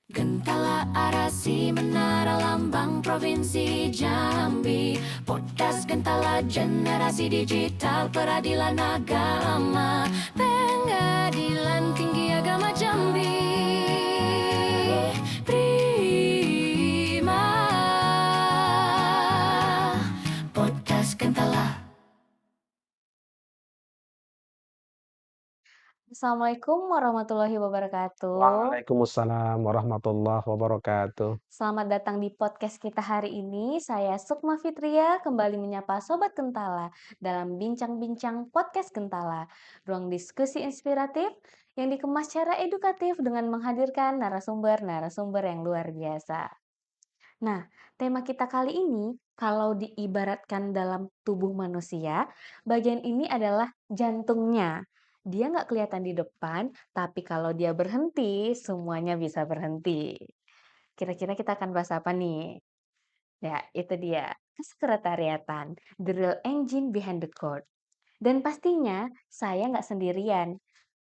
Gentala Arasi Menara Lambang Provinsi Jambi. Podcast Gentala Generasi Digital Peradilan Agama, Pengadilan Tinggi Agama Jambi. Prima Podcast Gentala. Assalamualaikum warahmatullahi wabarakatuh. Waalaikumsalam warahmatullahi wabarakatuh. Selamat datang di podcast kita hari ini. Saya Sukma Fitria kembali menyapa Sobat Gentala dalam Bincang-Bincang Podcast Gentala. Ruang diskusi inspiratif yang dikemas secara edukatif dengan menghadirkan narasumber-narasumber yang luar biasa. Nah, tema kita kali ini, kalau diibaratkan dalam tubuh manusia, bagian ini adalah jantungnya. Dia nggak kelihatan di depan, tapi kalau dia berhenti, semuanya bisa berhenti. Kira-kira kita akan bahas apa nih? Ya, itu dia. Kesekretariatan, the real engine behind the code. Dan pastinya saya nggak sendirian,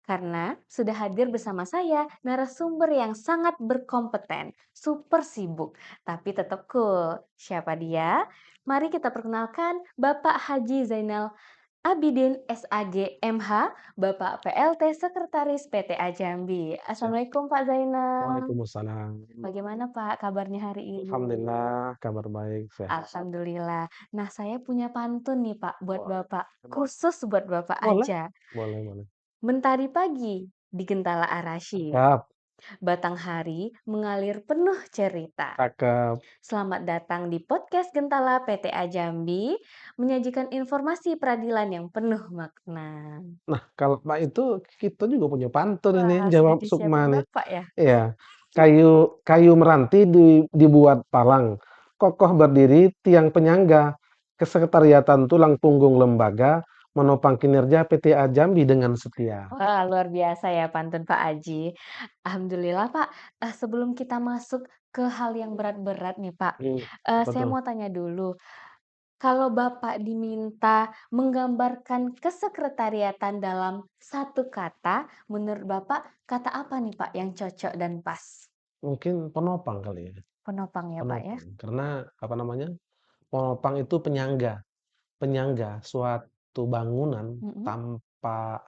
karena sudah hadir bersama saya narasumber yang sangat berkompeten, super sibuk, tapi tetap cool. Siapa dia? Mari kita perkenalkan Bapak Haji Zainal Abidin SAG MH, Bapak PLT Sekretaris PTA Jambi. Assalamualaikum Pak Zainal. Waalaikumsalam. Bagaimana Pak kabarnya hari ini? Alhamdulillah, kabar baik, sehat. Alhamdulillah. Nah, saya punya pantun nih Pak buat Boleh. Bapak, khusus buat Bapak Boleh, aja. boleh. Mentari pagi di Gentala Arasy, Cakep, batang hari mengalir penuh cerita. cakep. Selamat datang di podcast Gentala PTA Jambi, menyajikan informasi peradilan yang penuh makna. Nah, kalau Pak itu kita juga punya pantun ini, Wah, sudah jawab disiapin Sukma nih. Bapak ya? Iya, kayu meranti dibuat palang, kokoh berdiri tiang penyangga, kesekretariatan tulang punggung lembaga, menopang kinerja PTA Jambi dengan setia. Wah, luar biasa ya pantun Pak Aji. Alhamdulillah Pak, sebelum kita masuk ke hal yang berat-berat nih Pak, saya Betul. mau tanya dulu, kalau Bapak diminta menggambarkan kesekretariatan dalam satu kata, menurut Bapak kata apa nih Pak yang cocok dan pas? Mungkin penopang kali ya, Penopang ya Pak ya? penopang. Karena apa namanya? Penopang itu penyangga suatu bangunan Mhm. tanpa,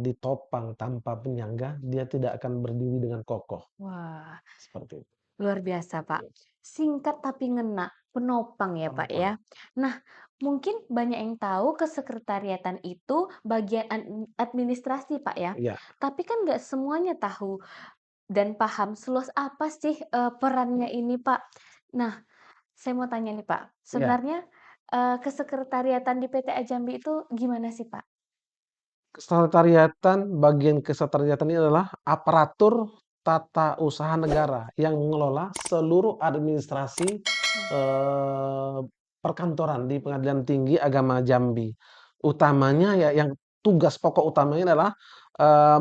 ditopang, tanpa penyangga, dia tidak akan berdiri dengan kokoh, Wah, seperti itu. luar biasa Pak. Iya, Singkat tapi ngena, penopang ya Pak penopang. ya. Nah, mungkin banyak yang tahu kesekretariatan itu bagian administrasi Pak ya. Iya, Tapi kan nggak semuanya tahu dan paham seluas apa sih perannya ini Pak. Nah, saya mau tanya nih Pak, iya. sebenarnya kesekretariatan di PTA Jambi itu gimana sih Pak? Bagian kesekretariatan ini adalah aparatur tata usaha negara yang mengelola seluruh administrasi, eee, perkantoran di Pengadilan Tinggi Agama Jambi. Utamanya ya yang tugas pokok utamanya adalah,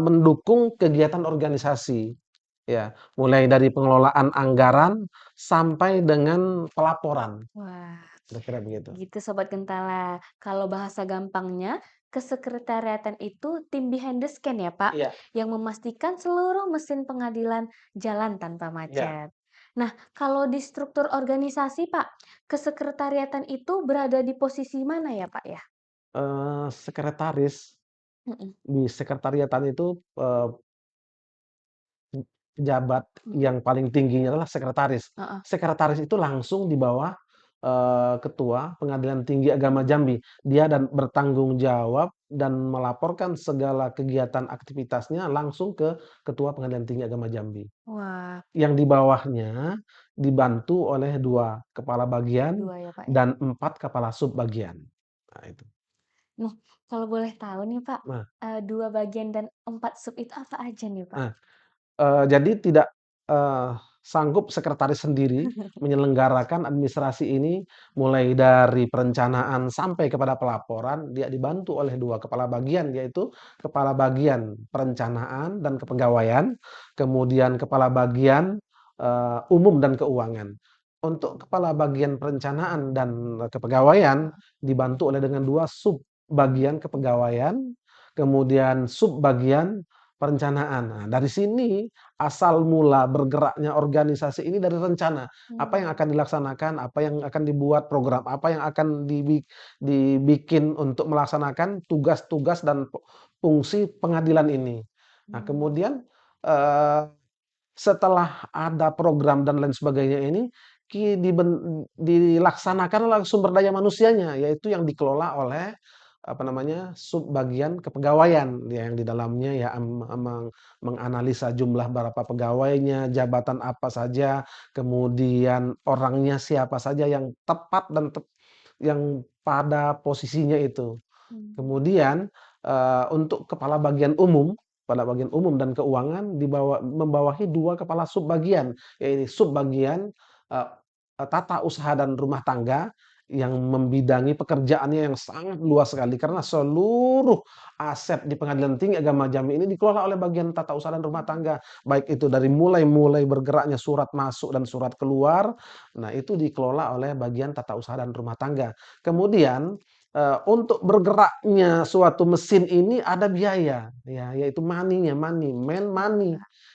mendukung kegiatan organisasi, ya, mulai dari pengelolaan anggaran sampai dengan pelaporan, Wah, kira-kira begitu. gitu Sobat Gentala. Kalau bahasa gampangnya, kesekretariatan itu tim behind the scan ya Pak, Iya, yang memastikan seluruh mesin pengadilan jalan tanpa iya. macet. Nah, kalau di struktur organisasi Pak, kesekretariatan itu berada di posisi mana ya Pak ya? Sekretaris Mhm, di sekretariatan itu, pejabat mhm, yang paling tingginya adalah sekretaris. heeh. Sekretaris itu langsung di bawah, Ketua Pengadilan Tinggi Agama Jambi. Dia dan bertanggung jawab dan melaporkan segala kegiatan aktivitasnya langsung ke Ketua Pengadilan Tinggi Agama Jambi. Wah, Yang di bawahnya dibantu oleh 2 kepala bagian 2 ya Pak ya. dan 4 kepala subbagian. Nah itu. Nah, kalau boleh tahu nih Pak, Nah 2 bagian dan 4 sub itu apa aja nih Pak? nah jadi tidak, sanggup sekretaris sendiri menyelenggarakan administrasi ini, mulai dari perencanaan sampai kepada pelaporan, dia dibantu oleh 2 kepala bagian, yaitu kepala bagian perencanaan dan kepegawaian, kemudian kepala bagian, umum dan keuangan. Untuk kepala bagian perencanaan dan kepegawaian dibantu oleh dengan 2 sub bagian kepegawaian, kemudian sub bagian perencanaan. Nah, dari sini asal mula bergeraknya organisasi ini dari rencana. Apa yang akan dilaksanakan, apa yang akan dibuat program, apa yang akan dibikin untuk melaksanakan tugas-tugas dan fungsi pengadilan ini. Nah, kemudian, eee setelah ada program dan lain sebagainya ini, dilaksanakanlah sumber daya manusianya, yaitu yang dikelola oleh, apa namanya, subbagian kepegawaian, ya yang di dalamnya ya menganalisa jumlah berapa pegawainya, jabatan apa saja, kemudian orangnya siapa saja yang tepat dan yang pada posisinya itu. Kemudian, untuk kepala bagian umum dan keuangan membawahi 2 kepala subbagian, yaitu subbagian, eee tata usaha dan rumah tangga yang membidangi pekerjaannya yang sangat luas sekali karena seluruh aset di Pengadilan Tinggi Agama Jambi ini dikelola oleh bagian tata usaha dan rumah tangga. Baik itu dari mulai bergeraknya surat masuk dan surat keluar, nah itu dikelola oleh bagian tata usaha dan rumah tangga. Kemudian, untuk bergeraknya suatu mesin ini ada biaya, ya, yaitu money.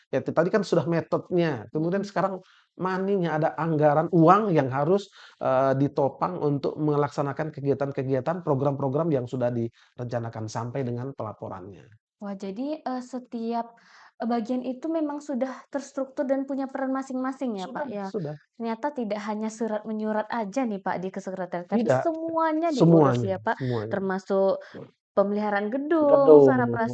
Ya itu tadi kan sudah metodenya, kemudian sekarang money-nya, ada anggaran uang yang harus, ditopang untuk melaksanakan kegiatan-kegiatan, program-program yang sudah direncanakan sampai dengan pelaporannya. Wah, jadi, setiap, bagian itu memang sudah terstruktur dan punya peran masing-masing ya, Pak, ya? Sudah, Ternyata tidak hanya surat menyurat aja nih, Pak, di kesekretariatan, tapi tidak, semuanya diurus semuanya ya, Pak? semuanya. Termasuk pemeliharaan gedung, Gedung, sarana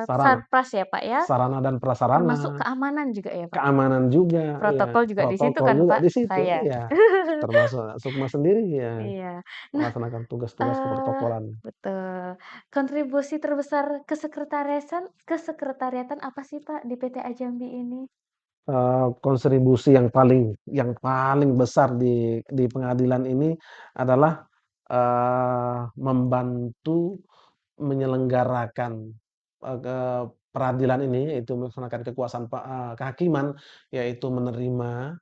sarpras ya, Pak, ya? sarana dan Termasuk prasarana. keamanan juga ya, Pak? Keamanan juga, iya, Protokol juga di situ protokol kan, juga Pak? di situ, Saya. iya, termasuk Sukma sendiri ya Iya. Nah, melaksanakan tugas-tugas eee, keprotokolan. betul. Kontribusi terbesar kesekretariatan apa sih, Pak, di PT Ajambi ini? Kontribusi yang paling besar di pengadilan ini adalah, membantu menyelenggarakan, peradilan ini, yaitu melaksanakan kehakiman, yaitu menerima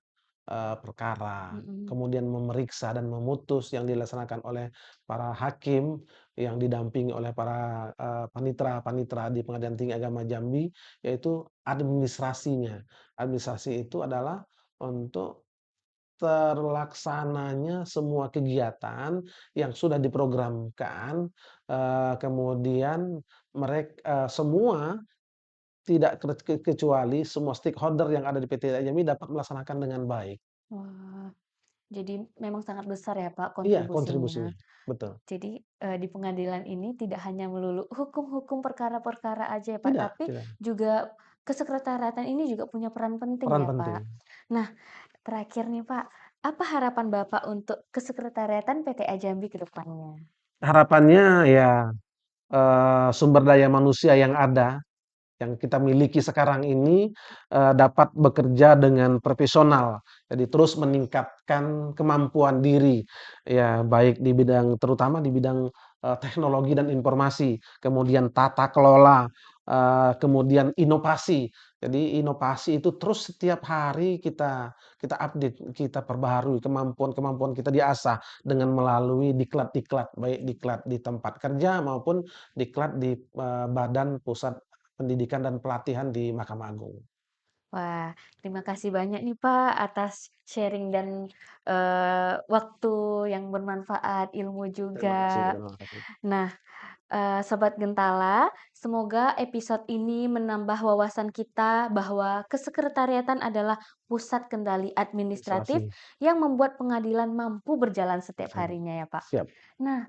perkara, Mhm. kemudian memeriksa dan memutus yang dilaksanakan oleh para hakim yang didampingi oleh para, panitera-panitera di Pengadilan Tinggi Agama Jambi, yaitu administrasinya. Administrasi itu adalah untuk terlaksananya semua kegiatan yang sudah diprogramkan, kemudian semua tidak kecuali semua stakeholder yang ada di PT Jambi dapat melaksanakan dengan baik. Wah, jadi memang sangat besar ya, Pak, Iya, kontribusinya. kontribusinya, betul. Jadi, di pengadilan ini tidak hanya melulu hukum-hukum perkara-perkara aja ya, Pak, Tidak tapi tidak, juga kesekretariatan ini juga punya peran penting peran ya, Pak. penting. Nah, terakhir nih, Pak, apa harapan Bapak untuk kesekretariatan PTA Jambi ke depannya? Harapannya ya, sumber daya manusia yang ada, yang kita miliki sekarang ini, dapat bekerja dengan profesional. Jadi terus meningkatkan kemampuan diri, ya baik di bidang terutama di bidang, teknologi dan informasi, kemudian tata kelola, kemudian inovasi. Jadi inovasi itu terus setiap hari kita update, kita perbaharui kemampuan-kemampuan kita diasah dengan melalui diklat-diklat, baik diklat di tempat kerja maupun diklat di, Badan Pusat Pendidikan dan Pelatihan di Mahkamah Agung. Wah, terima kasih banyak nih, Pak, atas sharing dan, waktu yang bermanfaat, ilmu Terima kasih juga. terima kasih. Nah, Sobat Gentala, semoga episode ini menambah wawasan kita bahwa kesekretariatan adalah pusat kendali administratif Administrasi, yang membuat pengadilan mampu berjalan setiap bersama. harinya ya, Pak. Siap, Nah,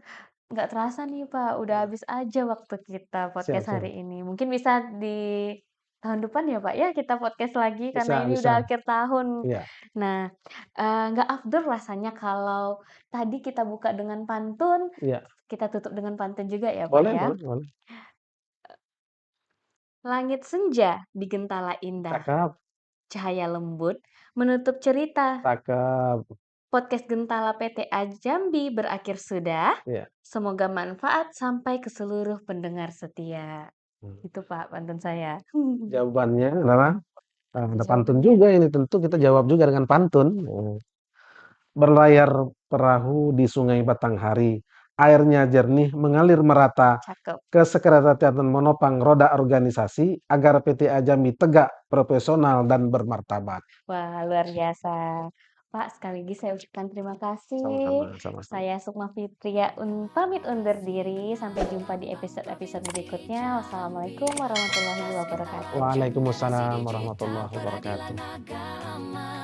nggak terasa nih, Pak, udah habis aja waktu kita siap podcast siap. hari ini. Mungkin bisa di tahun depan ya, Pak, ya kita podcast lagi Bisa karena ini bisa. udah akhir tahun. Iya Nah, nggak afdol rasanya kalau tadi kita buka dengan pantun, iya. kita tutup dengan pantun juga ya, Pak, Boleh ya. boleh boleh. Langit senja di Gentala indah, Cakep cahaya lembut menutup cerita. cakep. Podcast Gentala PTA Jambi berakhir sudah. Iya. Semoga manfaat sampai ke seluruh pendengar setia. Mmm, Itu Pak pantun saya. jawabannya adalah, ada pantun Jawabannya juga ini, tentu kita jawab juga dengan pantun. Berlayar perahu di sungai Batanghari, airnya jernih, mengalir merata, Cakep. kesekretariatan menopang roda organisasi agar PTA Jambi tegak, profesional, dan bermartabat. Wah, luar biasa. Pak, sekali lagi saya ucapkan terima kasih. Sama-sama, sama-sama. Saya Sukma Fitria pamit undur diri. Sampai jumpa di episode-episode berikutnya. Wassalamualaikum warahmatullahi wabarakatuh. Waalaikumsalam warahmatullahi wabarakatuh. Peradilan agama.